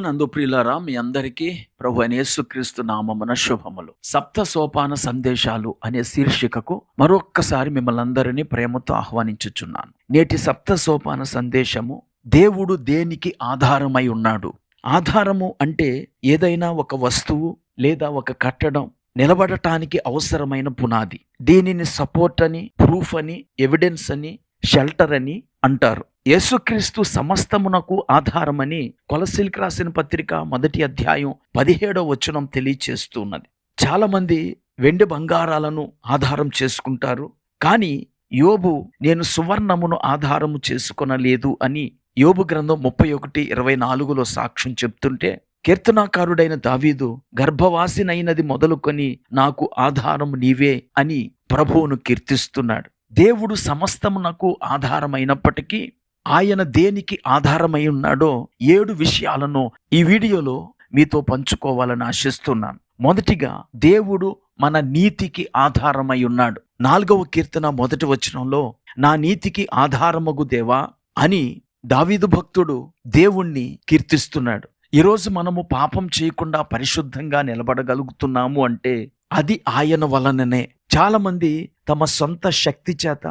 ప్రభువునందు ప్రియులారా, మీ అందరికీ ప్రభు అయిన యేసుక్రీస్తు నామమున శుభములు. సప్త సోపాన సందేశాలు అనే శీర్షికకు మరొక్కసారి మిమ్మల్ని అందరినీ ప్రేమతో ఆహ్వానించుచున్నాను. నేటి సప్త సోపాన సందేశము, దేవుడు దేనికి ఆధారమై ఉన్నాడు. ఆధారము అంటే ఏదైనా ఒక వస్తువు లేదా ఒక కట్టడం నిలబడటానికి అవసరమైన పునాది. దీనిని సపోర్ట్ అని, ప్రూఫ్ అని, ఎవిడెన్స్ అని, షెల్టర్ అని అంటారు. యేసుక్రీస్తు సమస్తమునకు ఆధారమని కొలసీలకు రాసిన పత్రిక 1వ అధ్యాయం 17వ వచనం తెలియచేస్తున్నది. చాలా మంది వెండి బంగారాలను ఆధారం చేసుకుంటారు, కానీ యోబు నేను సువర్ణమును ఆధారము చేసుకొనలేదు అని యోబు గ్రంథం 31:24లో సాక్ష్యం చెప్తుంటే, కీర్తనాకారుడైన దావీదు గర్భవాసినైనది మొదలుకొని నాకు ఆధారం నీవే అని ప్రభువును కీర్తిస్తున్నాడు. దేవుడు సమస్తమునకు ఆధారమైనప్పటికీ ఆయన దేనికి ఆధారమై ఉన్నాడో 7 విషయాలను ఈ వీడియోలో మీతో పంచుకోవాలని ఆశిస్తున్నాను. మొదటిగా, దేవుడు మన నీతికి ఆధారమై ఉన్నాడు. 4వ కీర్తన 1వ వచనంలో నా నీతికి ఆధారమగు దేవా అని దావీదు భక్తుడు దేవుణ్ణి కీర్తిస్తున్నాడు. ఈరోజు మనము పాపం చేయకుండా పరిశుద్ధంగా నిలబడగలుగుతున్నాము అంటే అది ఆయన వలననే. చాలా మంది తమ సొంత శక్తి చేత,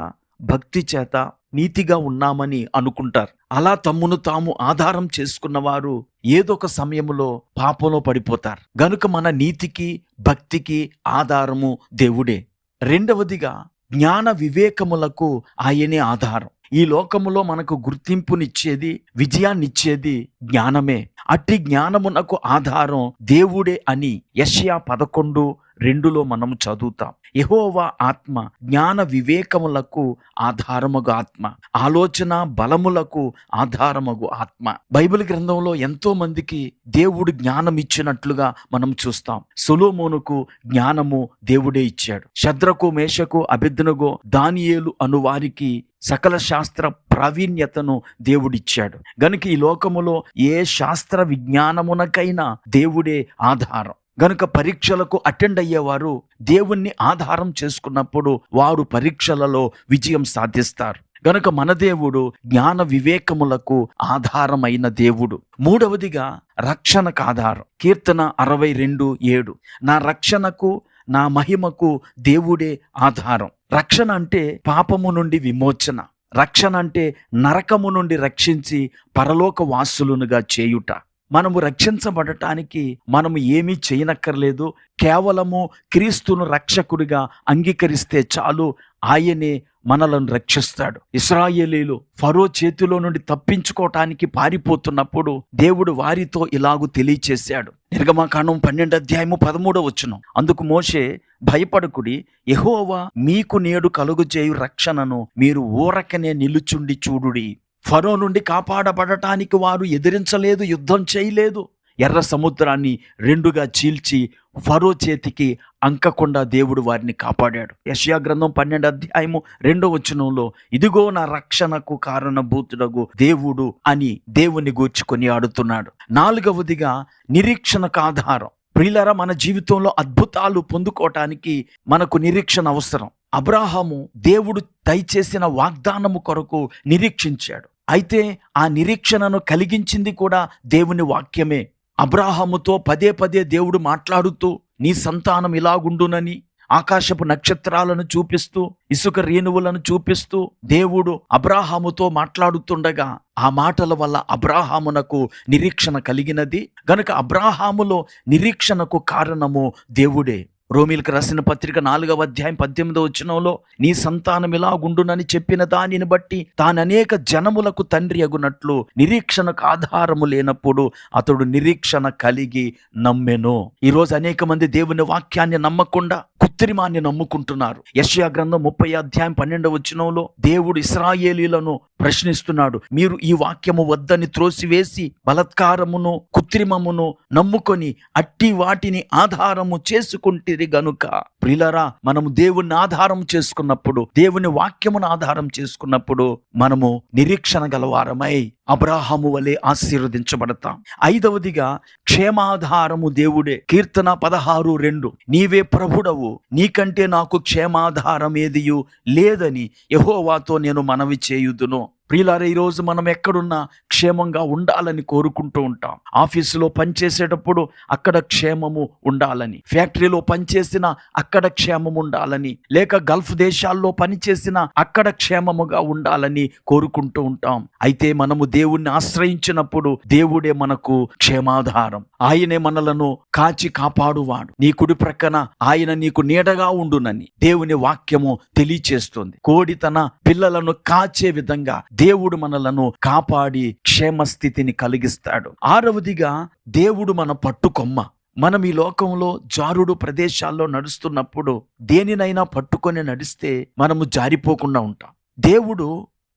భక్తి చేత నీతిగా ఉన్నామని అనుకుంటారు. అలా తమ్మును తాము ఆధారం చేసుకున్న వారు ఏదో ఒక సమయంలో పాపంలో పడిపోతారు. గనుక మన నీతికి, భక్తికి ఆధారము దేవుడే. రెండవదిగా, జ్ఞాన వివేకములకు ఆయనే ఆధారం. ఈ లోకములో మనకు గుర్తింపునిచ్చేది, విజయాన్నిచ్చేది జ్ఞానమే. అట్టి జ్ఞానమునకు ఆధారం దేవుడే అని యెషయా 11:2లో మనము చదువుతాం. యెహోవా ఆత్మ జ్ఞాన వివేకములకు ఆధారమగు ఆత్మ, ఆలోచన బలములకు ఆధారమగు ఆత్మ. బైబిల్ గ్రంథంలో ఎంతో మందికి దేవుడు జ్ఞానం ఇచ్చినట్లుగా మనం చూస్తాం. సొలొమోనుకు జ్ఞానము దేవుడే ఇచ్చాడు. షద్రకు, మేషకు, అబేద్నెగో, దానియేలు అను వారికి సకల శాస్త్ర ప్రావీణ్యతను దేవుడిచ్చాడు. గనుక ఈ లోకములో ఏ శాస్త్ర విజ్ఞానమునకైనా దేవుడే ఆధారం. గనుక పరీక్షలకు అటెండ్ అయ్యేవారు దేవుణ్ణి ఆధారం చేసుకున్నప్పుడు వారు పరీక్షలలో విజయం సాధిస్తారు. గనుక మన దేవుడు జ్ఞాన వివేకములకు ఆధారమైన దేవుడు. మూడవదిగా, రక్షణకు ఆధారం. కీర్తన 62:7 నా రక్షణకు, నా మహిమకు దేవుడే ఆధారం. రక్షణ అంటే పాపము నుండి విమోచన. రక్షణ అంటే నరకము నుండి రక్షించి పరలోక వాసులునుగా చేయుట. మనము రక్షించబడటానికి మనము ఏమీ చేయనక్కర్లేదు. కేవలము క్రీస్తును రక్షకుడిగా అంగీకరిస్తే చాలు, ఆయనే మనలను రక్షిస్తాడు. ఇశ్రాయేలీలు ఫరో చేతిలో నుండి తప్పించుకోవటానికి పారిపోతున్నప్పుడు దేవుడు వారితో ఇలాగు తెలియచేశాడు. నిర్గమకాండం 12:13 వచనం. అందుకు మోషే, భయపడకుడి, యెహోవా మీకు నేడు కలుగజేయు రక్షణను మీరు ఊరకనే నిలుచుండి చూడుడి. ఫరో నుండి కాపాడబడటానికి వారు ఎదిరించలేదు, యుద్ధం చేయలేదు. ఎర్ర సముద్రాన్ని 2గా చీల్చి ఫరో చేతికి అంకకుండా దేవుడు వారిని కాపాడాడు. యెషయా గ్రంథం 12:2 వచనంలో ఇదిగో నా రక్షణకు కారణభూతుడగు దేవుడు అని దేవుని గూర్చి కొనియాడుతున్నాడు. 4వదిగా, నిరీక్షణకు ఆధారం. ప్రియులారా, మన జీవితంలో అద్భుతాలు పొందుకోవటానికి మనకు నిరీక్షణ అవసరం. అబ్రాహాము దేవుడు దయచేసిన వాగ్దానము కొరకు నిరీక్షించాడు. అయితే ఆ నిరీక్షణను కలిగించింది కూడా దేవుని వాక్యమే. అబ్రాహాముతో పదే పదే దేవుడు మాట్లాడుతూ నీ సంతానం ఇలాగుండునని ఆకాశపు నక్షత్రాలను చూపిస్తూ, ఇసుక రేణువులను చూపిస్తూ దేవుడు అబ్రాహాముతో మాట్లాడుతుండగా ఆ మాటల వల్ల అబ్రాహామునకు నిరీక్షణ కలిగినది. గనుక అబ్రాహాములో నిరీక్షణకు కారణము దేవుడే. రోమీలకు రాసిన పత్రిక 4వ అధ్యాయం 18వ వచనంలో నీ సంతానం ఇలాగుండునని చెప్పిన దానిని బట్టి తాను అనేక జనములకు తండ్రి అగునట్లు నిరీక్షణకు ఆధారము లేనప్పుడు అతడు నిరీక్షణ కలిగి నమ్మెను. ఈరోజు అనేక మంది దేవుని వాక్యాన్ని నమ్మకుండా కృత్రిమాన్ని నమ్ముకుంటున్నారు. యెషయా గ్రంథం 30:12 వచనంలో దేవుడు ఇశ్రాయేలీలను ప్రశ్నిస్తున్నాడు. మీరు ఈ వాక్యము వద్దని త్రోసివేసి బలత్కారమును, కృత్రిమమును నమ్ముకొని అట్టి వాటిని ఆధారము చేసుకుంటిరి గనుక. ప్రియులారా, మనము దేవుణ్ణి ఆధారం చేసుకున్నప్పుడు, దేవుని వాక్యమును ఆధారం చేసుకున్నప్పుడు మనము నిరీక్షణ గలవారమై అబ్రాహాము వలె ఆశీర్వదించబడతాం. 5వదిగా, క్షేమాధారము దేవుడే. కీర్తన 16:2 నీవే ప్రభుడవు, నీకంటే నాకు క్షేమాధారం ఏదియు లేదని యెహోవాతో నేను మనవి చేయుదును. ప్రియులారా, ఈరోజు మనం ఎక్కడున్నా క్షేమంగా ఉండాలని కోరుకుంటూ ఉంటాం. ఆఫీసులో పనిచేసేటప్పుడు అక్కడ క్షేమము ఉండాలని, ఫ్యాక్టరీలో పనిచేసిన అక్కడ క్షేమం ఉండాలని, లేక గల్ఫ్ దేశాల్లో పనిచేసిన అక్కడ క్షేమముగా ఉండాలని కోరుకుంటూ ఉంటాం. అయితే మనము దేవుణ్ణి ఆశ్రయించినప్పుడు దేవుడే మనకు క్షేమాధారం. ఆయనే మనలను కాచి కాపాడువాడు. నీ కుడి ప్రక్కన ఆయన నీకు నీడగా ఉండునని దేవుని వాక్యము తెలియచేస్తుంది. కోడి తన పిల్లలను కాచే విధంగా దేవుడు మనలను కాపాడి క్షేమస్థితిని కలిగిస్తాడు. ఆరవదిగా, దేవుడు మన పట్టుకొమ్మ. మనం ఈ లోకంలో జారుడు ప్రదేశాల్లో నడుస్తున్నప్పుడు దేనినైనా పట్టుకొని నడిస్తే మనము జారిపోకుండా ఉంటాం. దేవుడు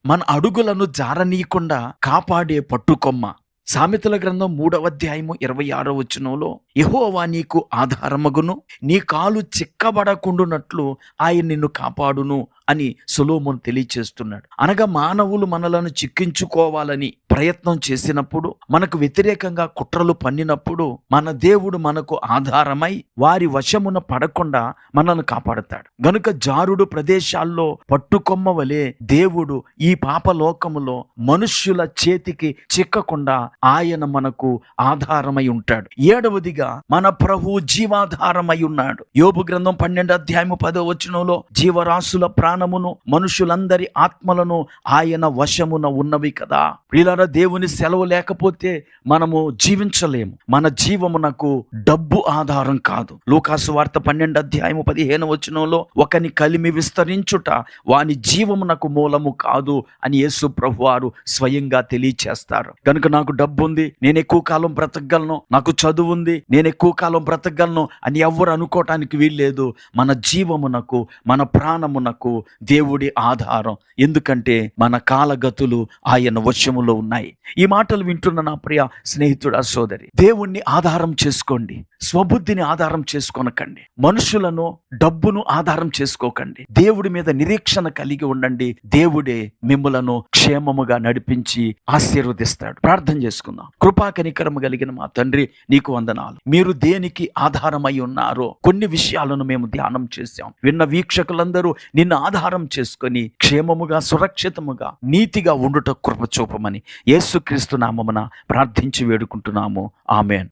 మన అడుగులను జారనీయకుండా కాపాడే పట్టుకొమ్మ. సామెతల గ్రంథం 3వ అధ్యాయము 26వ వచనంలో, యెహోవా నీకు ఆధారమగును, నీ కాలు చిక్కబడకుండునట్లు ఆయన నిన్ను కాపాడును అని సొలొమోను తెలియచేస్తున్నాడు. అనగా మానవులు మనలను చిక్కించుకోవాలని ప్రయత్నం చేసినప్పుడు, మనకు వ్యతిరేకంగా కుట్రలు పన్నినప్పుడు మన దేవుడు మనకు ఆధారమై వారి వశమున పడకుండా మనల్ని కాపాడతాడు. గనుక జారుడు ప్రదేశాల్లో పట్టుకొమ్మ వలె దేవుడు ఈ పాపలోకములో మనుష్యుల చేతికి చిక్కకుండా ఆయన మనకు ఆధారమై ఉంటాడు. ఏడవదిగా, మన ప్రభువు జీవాధారమై ఉన్నాడు. యోబు గ్రంథం 12వ అధ్యాయము 10వ వచనంలో, జీవరాశుల ప్రాణమును మనుషులందరి ఆత్మలను ఆయన వశమున ఉన్నవి కదా. ప్రియులారా, దేవుని సెలవు లేకపోతే మనము జీవించలేము. మన జీవమునకు డబ్బు ఆధారం కాదు. లూకాసు వార్త 12వ అధ్యాయము 15వ వచనంలో, ఒకని కలిమి విస్తరించుట వాని జీవమునకు మూలము కాదు అని యేసు ప్రభువారు స్వయంగా తెలియచేస్తారు. కనుక నాకు డబ్బు ఉంది, నేను ఎక్కువ కాలం బ్రతకగలను, నాకు చదువు ఉంది, నేను ఎక్కువ కాలం బ్రతకగలను అని ఎవ్వరు అనుకోవటానికి వీల్లేదు. మన జీవమునకు, మన ప్రాణమునకు దేవుడి ఆధారం. ఎందుకంటే మన కాలగతులు ఆయన వశములో ఉన్నాయి. ఈ మాటలు వింటున్న నా ప్రియ స్నేహితుడా, సోదరి, దేవుణ్ణి ఆధారం చేసుకోండి. స్వబుద్ధిని ఆధారం చేసుకోనకండి. మనుషులను, డబ్బును ఆధారం చేసుకోకండి. దేవుడి మీద నిరీక్షణ కలిగి ఉండండి. దేవుడే మిమ్ములను క్షేమముగా నడిపించి ఆశీర్వదిస్తాడు. ప్రార్థన చేసుకుందాం. కృపా కనికరము కలిగిన మా తండ్రి, నీకు వందనాలు. మీరు దేనికి ఆధారమై ఉన్నారో కొన్ని విషయాలను మేము ధ్యానం చేశాం. విన్న వీక్షకులందరూ నిన్ను ఆధారం చేసుకొని క్షేమముగా, సురక్షితముగా, నీతిగా ఉండుట కృప చూపమని యేసుక్రీస్తు నామమున ప్రార్థించి వేడుకుంటున్నాము. ఆమేన్.